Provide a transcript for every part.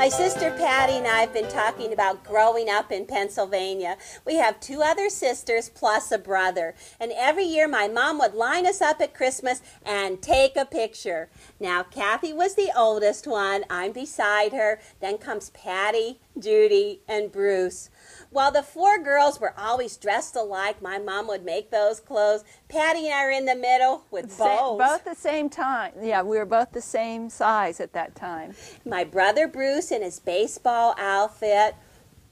My sister Patty and I have been talking about growing up in Pennsylvania. We have 2 other sisters plus a brother. And every year my mom would line us up at Christmas and take a picture. Now Kathy was the oldest one. I'm beside her. Then comes Patty, Judy, and Bruce. Well, the 4 girls were always dressed alike. My mom would make those clothes. Patty and I are in the middle with bows. Both the same time. Yeah, we were both the same size at that time. My brother Bruce in his baseball outfit.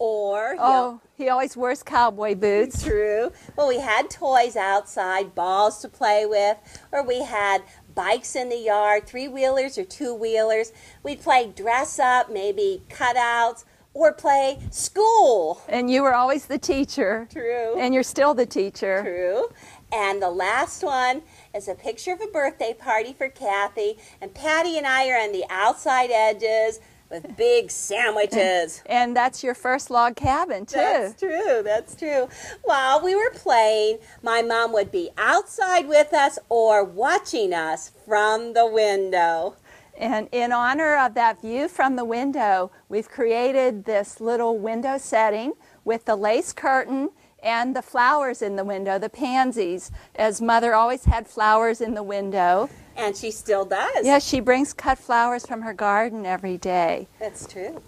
Or he always wears cowboy boots. True. Well, we had toys outside, balls to play with, or we had bikes in the yard, 3-wheelers or 2-wheelers. We'd play dress up, maybe cutouts, or play school. And you were always the teacher. True. And you're still the teacher. True. And the last one is a picture of a birthday party for Kathy. And Patty and I are on the outside edges with big sandwiches. And that's your first log cabin, too. That's true. That's true. While we were playing, my mom would be outside with us or watching us from the window. And in honor of that view from the window, we've created this little window setting with the lace curtain and the flowers in the window, the pansies, as Mother always had flowers in the window. And she still does. Yeah, she brings cut flowers from her garden every day. That's true.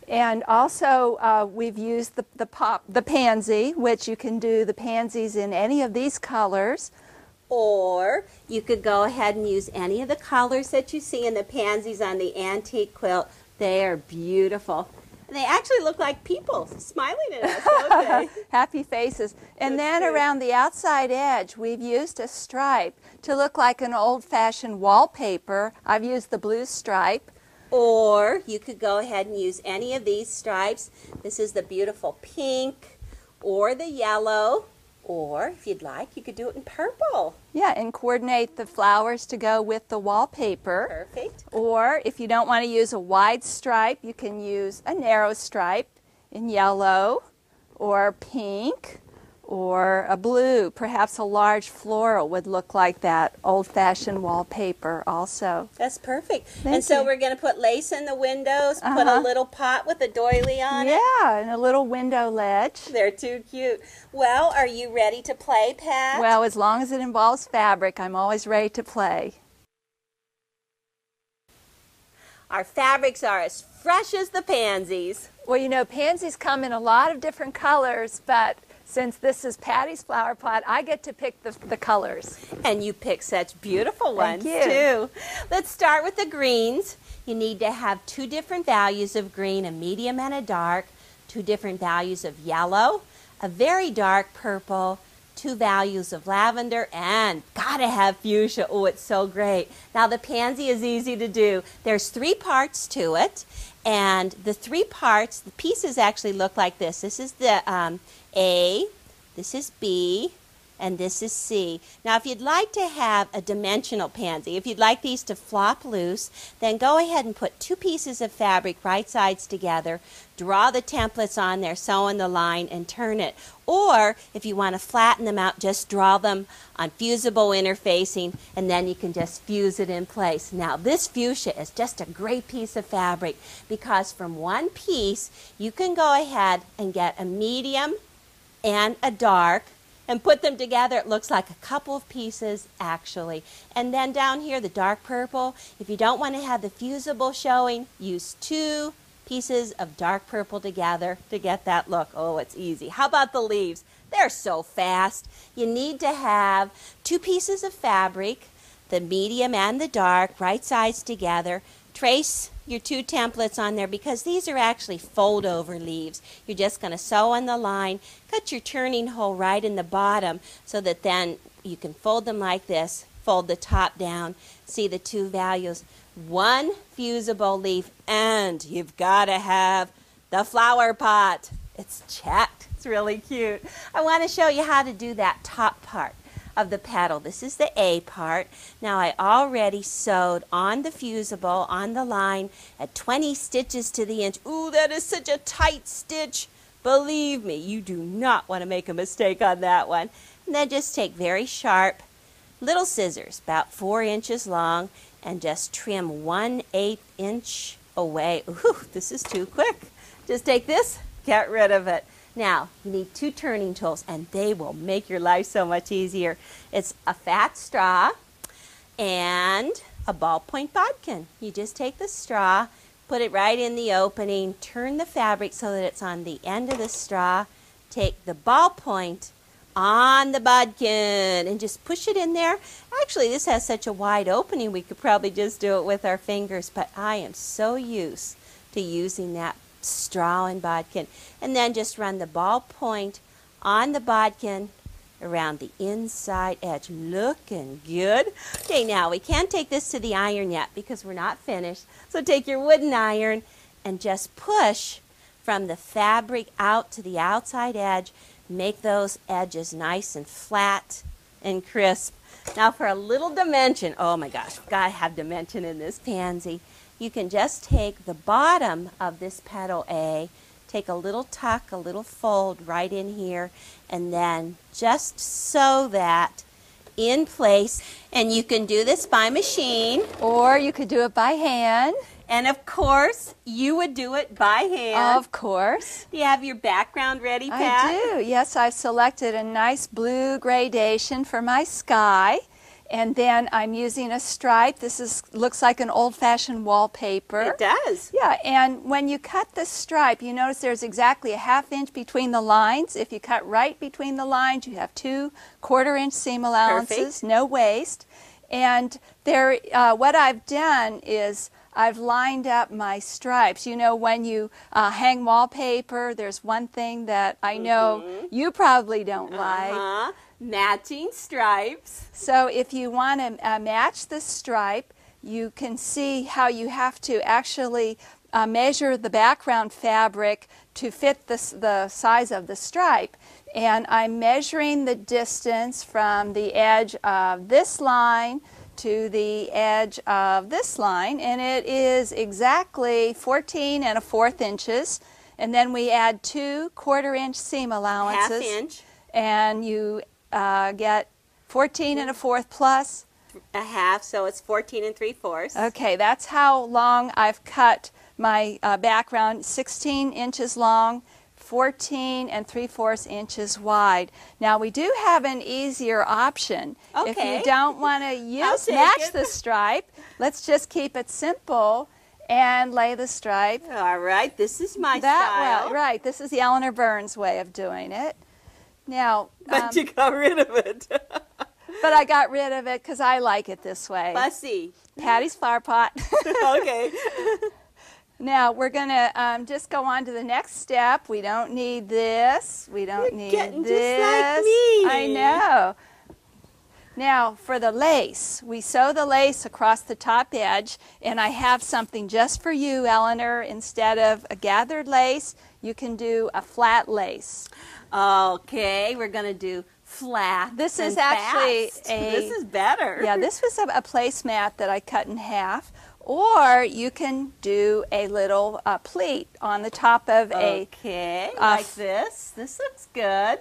And also we've used the pansy, which you can do the pansies in any of these colors. Or you could go ahead and use any of the colors that you see in the pansies on the antique quilt. They are beautiful. And they actually look like people smiling at us, don't they? Happy faces. And then around the outside edge, we've used a stripe to look like an old-fashioned wallpaper. I've used the blue stripe. Or you could go ahead and use any of these stripes. This is the beautiful pink or the yellow. Or, if you'd like, you could do it in purple. Yeah, and coordinate the flowers to go with the wallpaper. Perfect. Or, if you don't want to use a wide stripe, you can use a narrow stripe in yellow or pink or a blue. Perhaps a large floral would look like that old-fashioned wallpaper also. That's perfect. Thank and so you. we're going to put lace in the windows, put a little pot with a doily on it. Yeah, and a little window ledge. They're too cute. Well, are you ready to play, Pat? Well, as long as it involves fabric, I'm always ready to play. Our fabrics are as fresh as the pansies. Well, you know, pansies come in a lot of different colors, but since this is Patty's flower pot, I get to pick the colors. And you pick such beautiful ones, Thank you. too. Let's start with the greens. You need to have 2 different values of green, a medium and a dark, 2 different values of yellow, a very dark purple, 2 values of lavender, and gotta have fuchsia. Oh, it's so great. Now, the pansy is easy to do. There's 3 parts to it, and the 3 parts, the pieces actually look like this. This is the A, this is B, and this is C. Now, if you'd like to have a dimensional pansy, if you'd like these to flop loose, then go ahead and put 2 pieces of fabric right sides together, draw the templates on there, sew in the line, and turn it. Or, if you want to flatten them out, just draw them on fusible interfacing, and then you can just fuse it in place. Now, this fuchsia is just a great piece of fabric because from one piece, you can go ahead and get a medium and a dark, and put them together. It looks like a couple of pieces, actually. And then down here, the dark purple, if you don't want to have the fusible showing, use 2 pieces of dark purple together to get that look. Oh, it's easy. How about the leaves? They're so fast. You need to have 2 pieces of fabric, the medium and the dark, right sides together. Trace your 2 templates on there because these are actually fold over leaves. You're just going to sew on the line, cut your turning hole right in the bottom so that then you can fold them like this, fold the top down, see the 2 values, 1 fusible leaf, and you've got to have the flower pot. It's checked. It's really cute. I want to show you how to do that top part of the petal. This is the A part. Now I already sewed on the fusible on the line at 20 stitches to the inch. Ooh, that is such a tight stitch. Believe me, you do not want to make a mistake on that one. And then just take very sharp little scissors, about 4 inches long, and just trim 1/8 inch away. Ooh, this is too quick. Just take this, get rid of it. Now, you need 2 turning tools, and they will make your life so much easier. It's a fat straw and a ballpoint bodkin. You just take the straw, put it right in the opening, turn the fabric so that it's on the end of the straw, take the ballpoint on the bodkin and just push it in there. Actually, this has such a wide opening, we could probably just do it with our fingers, but I am so used to using that straw and bodkin. And then just run the ballpoint on the bodkin around the inside edge. Looking good. Okay, now we can't take this to the iron yet because we're not finished. So take your wooden iron and just push from the fabric out to the outside edge. Make those edges nice and flat and crisp. Now for a little dimension, oh my gosh, we've got to have dimension in this pansy. You can just take the bottom of this petal A, take a little tuck, a little fold right in here, and then just sew that in place. And you can do this by machine. Or you could do it by hand. And of course, you would do it by hand. Of course. Do you have your background ready, Pat? I do. Yes, I've selected a nice blue gradation for my sky. And then I'm using a stripe. This looks like an old-fashioned wallpaper. It does. Yeah, and when you cut the stripe, you notice there's exactly a 1/2 inch between the lines. If you cut right between the lines, you have 2 1/4-inch seam allowances, Perfect. No waste. And there, what I've done is I've lined up my stripes. You know, when you hang wallpaper, there's one thing that I know you probably don't like. Matching stripes. So if you want to match the stripe, you can see how you have to actually measure the background fabric to fit the size of the stripe. And I'm measuring the distance from the edge of this line to the edge of this line, and it is exactly 14 1/4 inches. And then we add 2 1/4-inch seam allowances. 1/2 inch. And you get 14 1/4 plus 1/2, so it's 14 3/4. Okay, that's how long I've cut my background. 16 inches long, 14 3/4 inches wide. Now we do have an easier option. Okay. If you don't want to match the stripe, let's just keep it simple and lay the stripe. All right, this is my style. Right, this is the Eleanor Burns way of doing it. Now, but you got rid of it. but I got rid of it because I like it this way. Fussy. Patty's flower pot. Okay. Now we're going to just go on to the next step. We don't need this. We don't need getting this. just like me. I know. Now for the lace, we sew the lace across the top edge, and I have something just for you, Eleanor. Instead of a gathered lace, you can do a flat lace. Okay, we're going to do flat. This and is actually fast. This is better. Yeah, this was a placemat that I cut in half. Or you can do a little pleat on the top of Okay, like this. This looks good.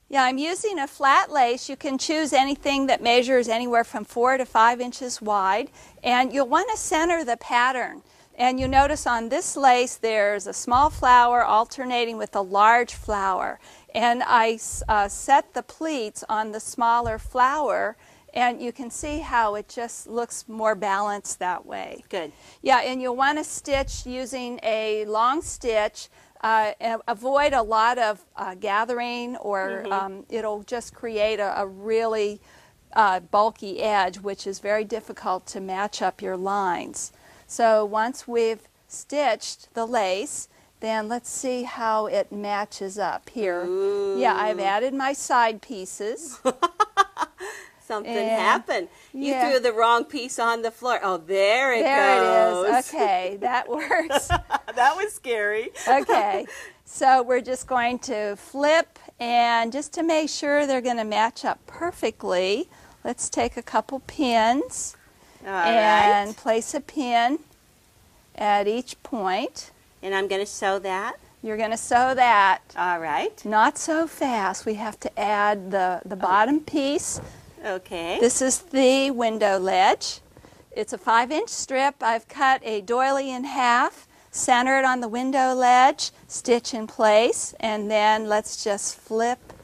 Yeah, I'm using a flat lace. You can choose anything that measures anywhere from 4 to 5 inches wide. And you'll want to center the pattern. And you notice on this lace there's a small flower alternating with a large flower. And I set the pleats on the smaller flower, and you can see how it just looks more balanced that way. Good. Yeah, and you'll want to stitch using a long stitch. Avoid a lot of gathering, or it'll just create a really bulky edge, which is very difficult to match up your lines. So once we've stitched the lace, then let's see how it matches up here. Ooh. Yeah, I've added my side pieces. Something happened. You threw the wrong piece on the floor. Oh, there it goes. There it is. Okay, that works. That was scary. Okay, so we're just going to flip, and just to make sure they're going to match up perfectly, let's take a couple pins and place a pin at each point. And I'm going to sew that. You're going to sew that. All right. Not so fast. We have to add the bottom piece. Okay. This is the window ledge. It's a 5-inch strip. I've cut a doily in half, center it on the window ledge, stitch in place, and then let's just flip,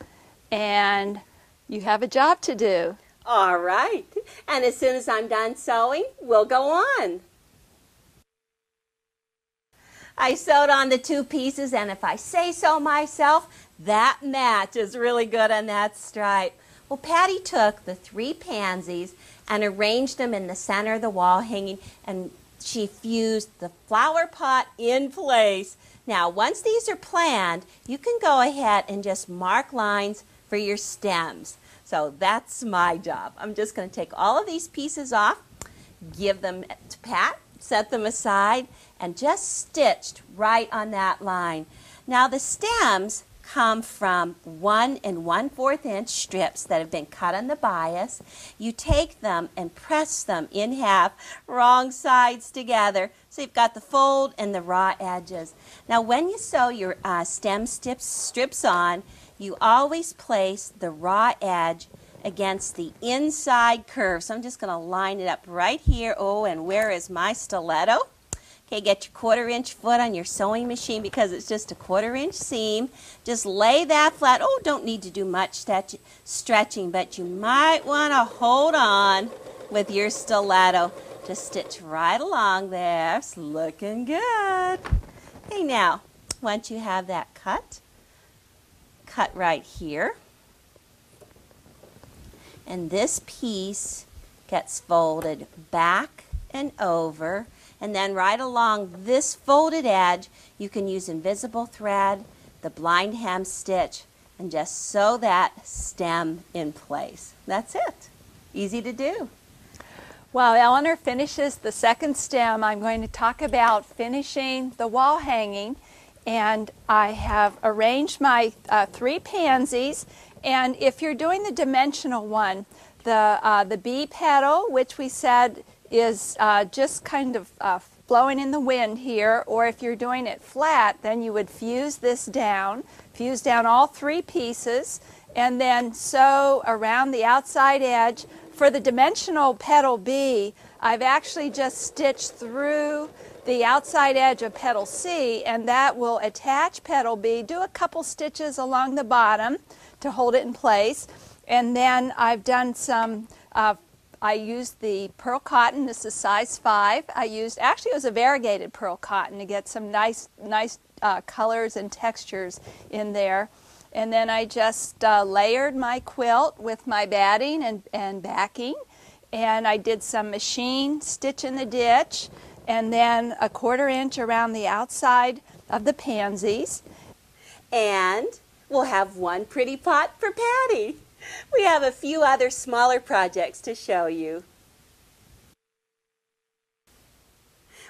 and you have a job to do. All right. And as soon as I'm done sewing, we'll go on. I sewed on the 2 pieces, and if I say so myself, that match is really good on that stripe. Well, Patty took the 3 pansies and arranged them in the center of the wall hanging, and she fused the flower pot in place. Now, once these are planned, you can go ahead and just mark lines for your stems. So that's my job. I'm just going to take all of these pieces off, give them to Pat, set them aside, and just stitched right on that line. Now the stems come from 1 1/4 inch strips that have been cut on the bias. You take them and press them in half, wrong sides together, so you've got the fold and the raw edges. Now when you sew your stem strips on, you always place the raw edge against the inside curve. So I'm just going to line it up right here. Oh, and where is my stiletto? Okay, get your 1/4 inch foot on your sewing machine because it's just a 1/4 inch seam. Just lay that flat. Oh, don't need to do much stretching, but you might want to hold on with your stiletto. Just stitch right along there. It's looking good. Okay, now, once you have that cut right here. And this piece gets folded back and over. And then right along this folded edge, you can use invisible thread, the blind hem stitch, and just sew that stem in place. That's it. Easy to do. While Eleanor finishes the second stem, I'm going to talk about finishing the wall hanging. And I have arranged my 3 pansies. And if you're doing the dimensional one, the bee petal, which we said is just kind of blowing in the wind here, or if you're doing it flat, then you would fuse down all 3 pieces, and then sew around the outside edge. For the dimensional petal B, I've actually just stitched through the outside edge of petal C, and that will attach petal B. Do a couple stitches along the bottom to hold it in place, and then I've done some I used the pearl cotton. This is size 5. Actually it was a variegated pearl cotton to get some nice colors and textures in there. And then I just layered my quilt with my batting and backing, and I did some machine stitch in the ditch, and then a 1/4 inch around the outside of the pansies. And we'll have one pretty pot for Patty. We have a few other smaller projects to show you.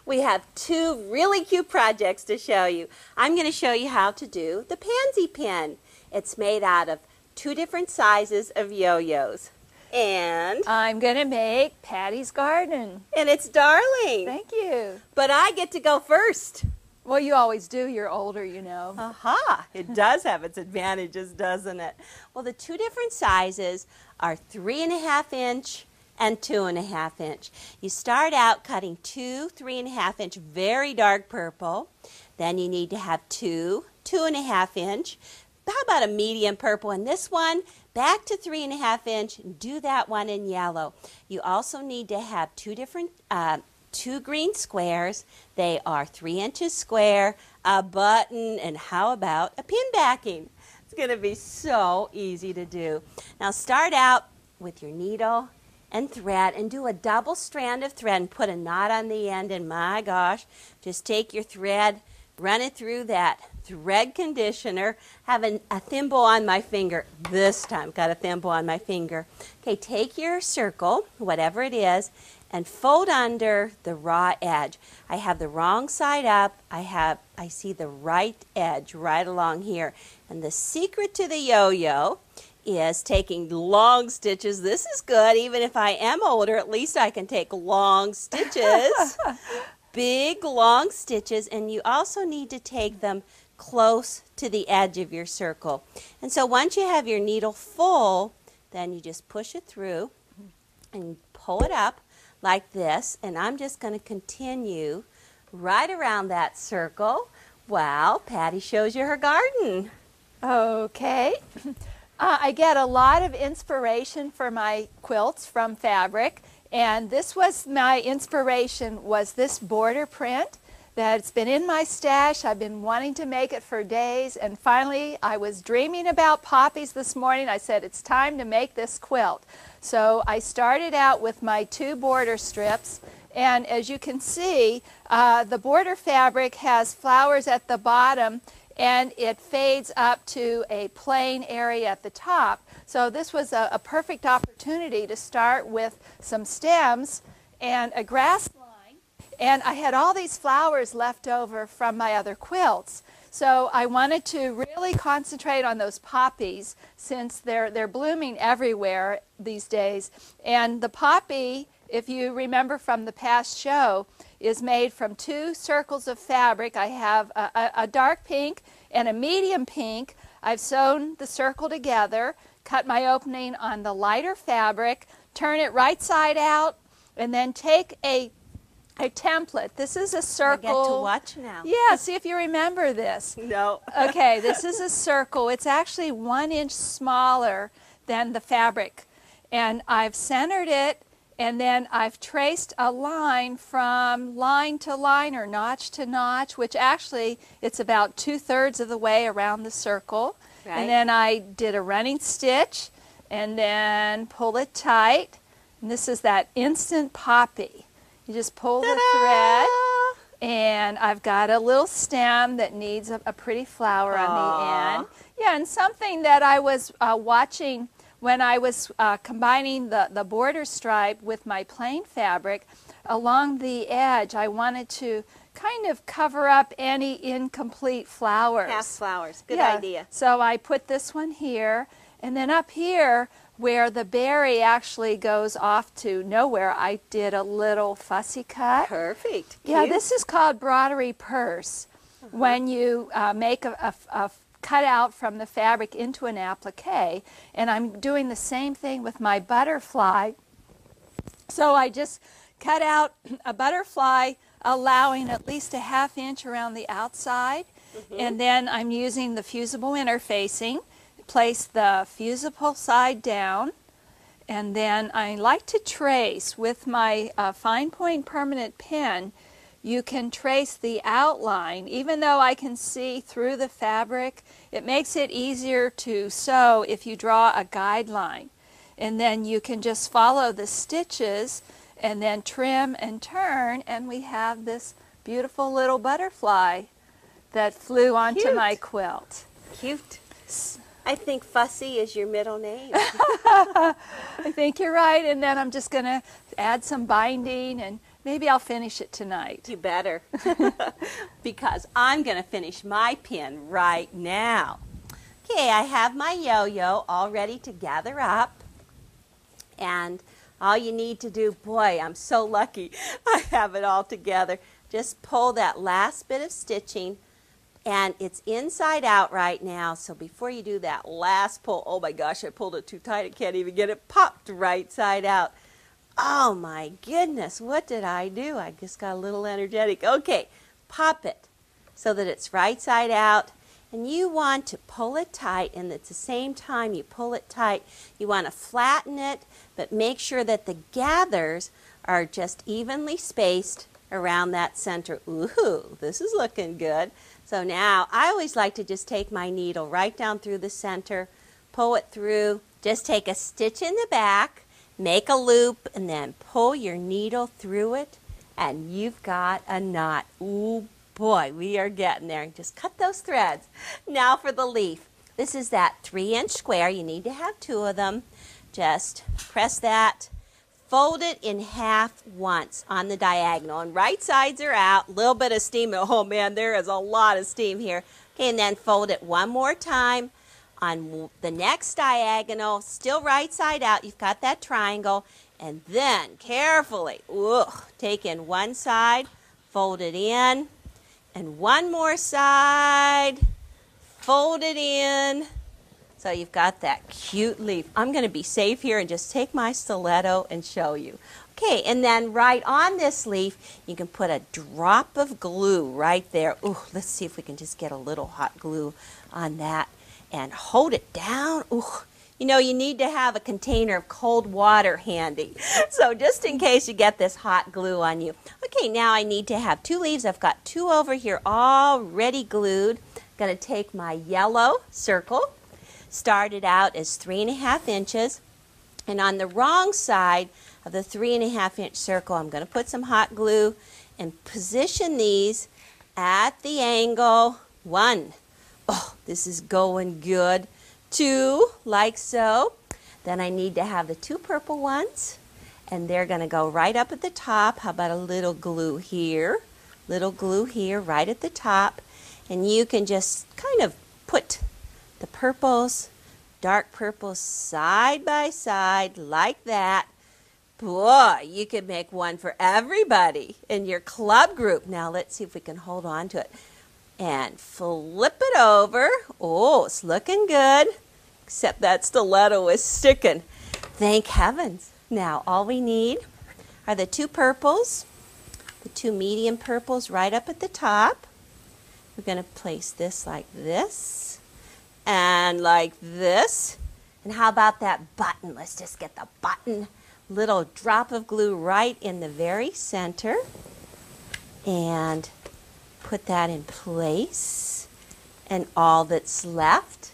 We have 2 really cute projects to show you. I'm going to show you how to do the Pansy Pin. It's made out of 2 different sizes of yo-yos. And I'm going to make Patty's garden. And it's darling. Thank you. But I get to go first. Well, you always do. You're older, you know. Aha! It does have its advantages, doesn't it? Well, the 2 different sizes are 3 1/2 inch and 2 1/2 inch. You start out cutting 2 3 1/2 inch very dark purple. Then you need to have 2 2 1/2 inch. How about a medium purple? And this one, back to 3 1/2 inch. Do that one in yellow. You also need to have 2 green squares. They are 3 inches square, a button, and how about a pin backing? It's going to be so easy to do. Now start out with your needle and thread and do a double strand of thread and put a knot on the end, and my gosh, just take your thread, run it through that thread conditioner. Have a thimble on my finger. This time got a thimble on my finger. Okay, take your circle, whatever it is, and fold under the raw edge. I have the wrong side up. I see the right edge right along here. And the secret to the yo-yo is taking long stitches. This is good. Even if I am older, at least I can take long stitches. Big long stitches, and you also need to take them close to the edge of your circle. And so once you have your needle full, then you just push it through and pull it up like this, and I'm just going to continue right around that circle while Patty shows you her garden. Okay. I get a lot of inspiration for my quilts from fabric, and this was my inspiration, was this border print that's been in my stash. I've been wanting to make it for days, and finally I was dreaming about poppies this morning. I said it's time to make this quilt. So I started out with my 2 border strips, and as you can see, the border fabric has flowers at the bottom, and it fades up to a plain area at the top. So this was a perfect opportunity to start with some stems and a grass line. And I had all these flowers left over from my other quilts. So I wanted to really concentrate on those poppies, since they're blooming everywhere these days. And the poppy, if you remember from the past show, is made from 2 circles of fabric. I have a dark pink and a medium pink. I've sewn the circle together, cut my opening on the lighter fabric, turn it right side out, and then take a template. This is a circle. I get to watch now. Yeah, see if you remember this. No. Okay, this is a circle. It's actually 1 inch smaller than the fabric. And I've centered it, and then I've traced a line from line to line, or notch to notch, which actually it's about 2/3 of the way around the circle. Right. And then I did a running stitch and then pull it tight. And this is that instant poppy. You just pull the thread, and I've got a little stem that needs a pretty flower on the end. Yeah, and something that I was watching when I was combining the border stripe with my plain fabric, along the edge I wanted to kind of cover up any incomplete flowers. Half flowers, good idea. So I put this one here, and then up here where the berry actually goes off to nowhere, I did a little fussy cut. Perfect. Yeah, this is called broderie purse. When you make a cut out from the fabric into an applique, and I'm doing the same thing with my butterfly. So I just cut out a butterfly, allowing at least a 1/2 inch around the outside, and then I'm using the fusible interfacing. Place the fusible side down, and then I like to trace with my fine point permanent pen. You can trace the outline. Even though I can see through the fabric, it makes it easier to sew if you draw a guideline. And then you can just follow the stitches and then trim and turn, and we have this beautiful little butterfly that flew onto my quilt. Cute. I think Fussy is your middle name. I think you're right, and then I'm just going to add some binding, and maybe I'll finish it tonight. You better, because I'm going to finish my pin right now. Okay, I have my yo-yo all ready to gather up, and all you need to do, boy, I'm so lucky I have it all together. Just pull that last bit of stitching, and it's inside out right now, so before you do that last pull, oh my gosh, I pulled it too tight, I can't even get it popped right side out. Oh my goodness, what did I do? I just got a little energetic. Okay, pop it so that it's right side out, and you want to pull it tight, and at the same time you pull it tight, you want to flatten it, but make sure that the gathers are just evenly spaced around that center. Ooh, this is looking good. So now I always like to just take my needle right down through the center, pull it through, just take a stitch in the back, make a loop, and then pull your needle through it, and you've got a knot. Ooh boy, we are getting there. Just cut those threads. Now for the leaf. This is that 3-inch square. You need to have 2 of them. Just press that. Fold it in half once on the diagonal, and right sides are out. A little bit of steam. Oh man, there is a lot of steam here. Okay, and then fold it one more time on the next diagonal, still right side out. You've got that triangle, and then carefully, take in one side, fold it in, and one more side, fold it in. So you've got that cute leaf. I'm going to be safe here and just take my stiletto and show you. Okay, and then right on this leaf, you can put a drop of glue right there. Ooh, let's see if we can just get a little hot glue on that and hold it down. Ooh, you know, you need to have a container of cold water handy. So just in case you get this hot glue on you. Okay, now I need to have 2 leaves. I've got 2 over here already glued. I'm going to take my yellow circle. Started out as 3.5 inches. And on the wrong side of the 3.5 inch circle, I'm going to put some hot glue and position these at the angle. 1. Oh, this is going good. 2, like so. Then I need to have the 2 purple ones, and they're going to go right up at the top. How about a little glue here? Little glue here right at the top. And you can just kind of put the purples, dark purples side by side like that. Boy, you could make one for everybody in your club group. Now let's see if we can hold on to it. And flip it over. Oh, it's looking good. Except that stiletto is sticking. Thank heavens. Now all we need are the 2 purples, the 2 medium purples right up at the top. We're going to place this like this and like this. And how about that button? Let's just get the button. Little drop of glue right in the very center. And put that in place. And all that's left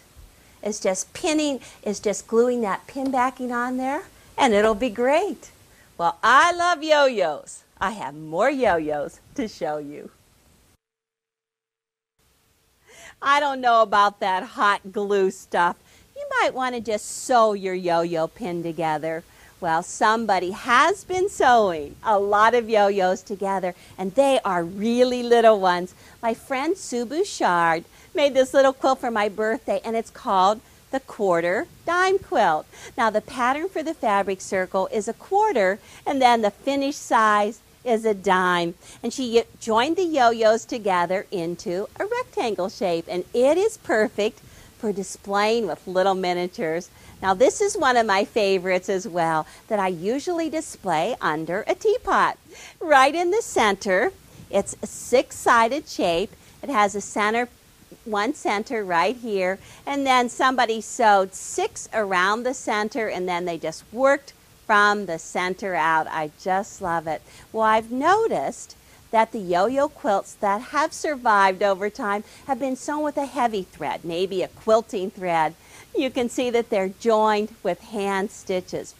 is just gluing that pin backing on there. And it'll be great. Well, I love yo-yos. I have more yo-yos to show you. I don't know about that hot glue stuff. You might want to just sew your yo-yo pin together. Well, somebody has been sewing a lot of yo-yos together, and they are really little ones. My friend Sue Bouchard made this little quilt for my birthday, and it's called the quarter dime quilt. Now, the pattern for the fabric circle is a quarter, and then the finished size is a dime. And she joined the yo-yos together into a rectangle shape, and it is perfect for displaying with little miniatures. Now, this is one of my favorites as well that I usually display under a teapot. Right in the center, it's a 6-sided shape. It has a center, one center right here, and then somebody sewed 6 around the center, and then they just worked from the center out. I just love it. Well, I've noticed that the yo-yo quilts that have survived over time have been sewn with a heavy thread, maybe a quilting thread. You can see that they're joined with hand stitches.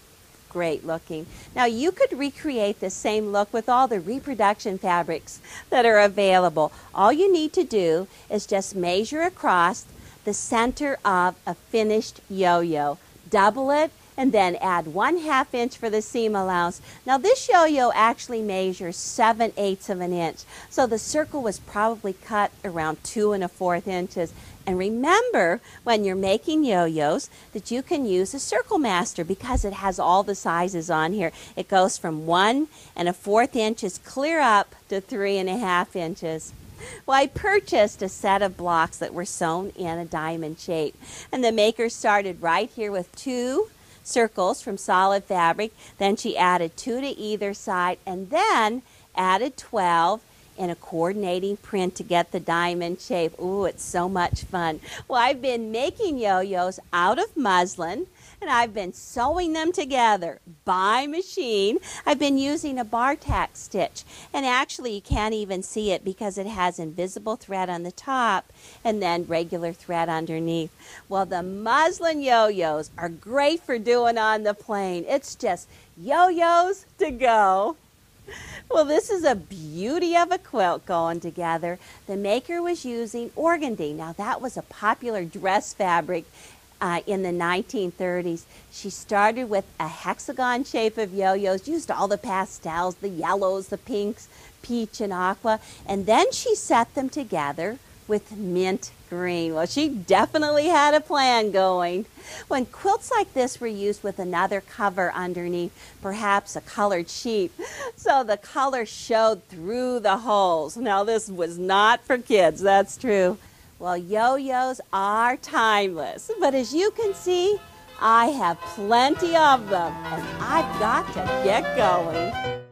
Great looking. Now you could recreate the same look with all the reproduction fabrics that are available. All you need to do is just measure across the center of a finished yo-yo. Double it and then add 1/2 inch for the seam allowance. Now this yo-yo actually measures 7/8 of an inch. So the circle was probably cut around 2 1/4 inches. And remember, when you're making yo-yos, that you can use a Circle Master because it has all the sizes on here. It goes from 1 1/4 inches clear up to 3 1/2 inches. Well, I purchased a set of blocks that were sewn in a diamond shape. And the maker started right here with 2 circles from solid fabric. Then she added 2 to either side and then added 12 in a coordinating print to get the diamond shape. Ooh, it's so much fun. Well, I've been making yo-yos out of muslin, and I've been sewing them together by machine. I've been using a bar tack stitch, and actually you can't even see it because it has invisible thread on the top and then regular thread underneath. Well, the muslin yo-yos are great for doing on the plane. It's just yo-yos to go. Well, this is a beauty of a quilt going together. The maker was using organdy. Now, that was a popular dress fabric in the 1930s. She started with a hexagon shape of yo-yos, used all the pastels, the yellows, the pinks, peach and aqua, and then she set them together with mint green. Well, she definitely had a plan going. When quilts like this were used with another cover underneath, perhaps a colored sheet, so the color showed through the holes. Now, this was not for kids, that's true. Well, yo-yos are timeless, but as you can see, I have plenty of them, and I've got to get going.